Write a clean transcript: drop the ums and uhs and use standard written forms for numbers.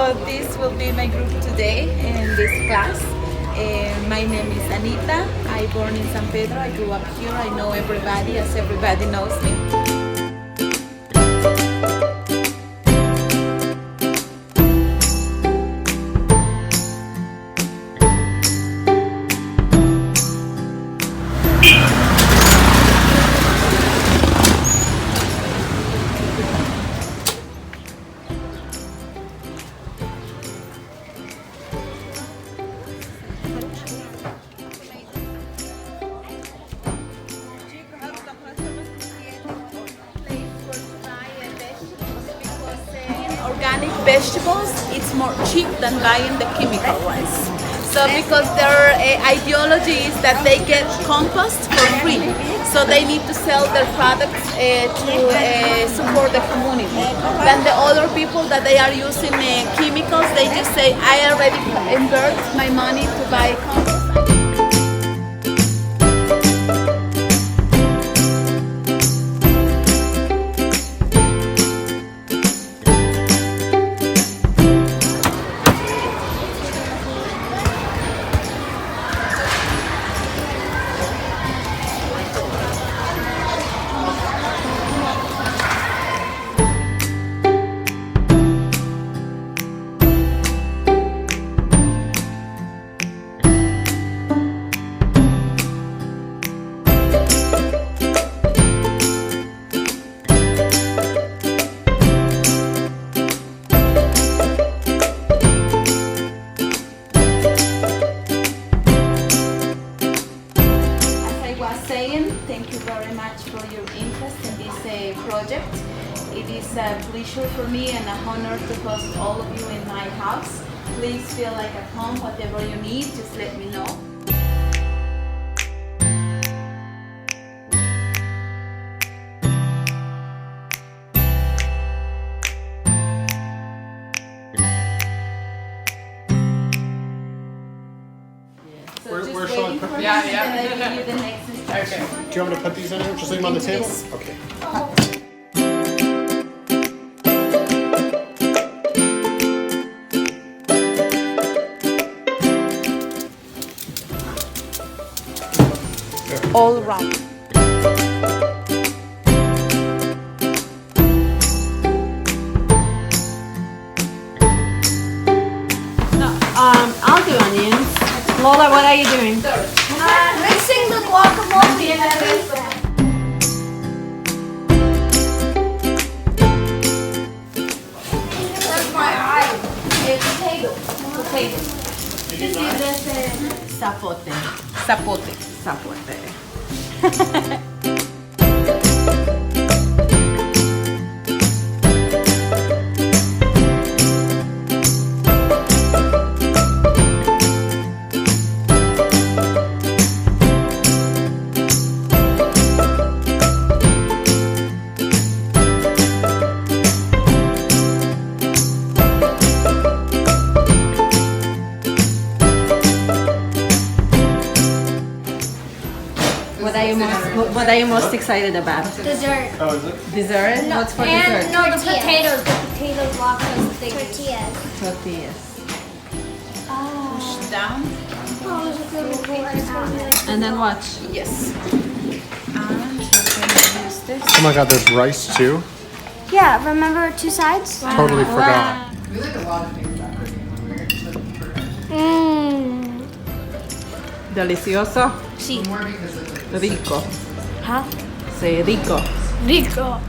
So this will be my group today in this class. My name is Anita. I born in San Pedro. I grew up here. I know everybody as everybody knows me. Organic vegetables, it's more cheap than buying the chemical ones. So because their ideology is that they get compost for free, so they need to sell their products to support the community. Then the other people that they are using chemicals, they just say, I already invest my money to buy compost. Thank you very much for your interest in this project. It is a pleasure for me and an honor to host all of you in my house. Please feel like at home. Whatever you need, just let me know. Where shall I put these? Okay. Do you want me to put these in here? Just leave them on the table? Yes. Okay. All right. I'll do onions. Lola, what are you doing? Mixing the guacamole. That's my eye. Potato. Potato. Zapote. Zapote. Zapote. What are you most excited about? Dessert. Oh, is it? Dessert? What's for And dessert? no, the potatoes. The potatoes, guacamole, tortillas. Tortillas. Push down. And then watch. Yes. And we're gonna use this. Oh my god, there's rice too? Yeah, remember two sides? Totally forgot. Mmm. Delicioso. Sí. Rico. Huh? Say rico. Rico.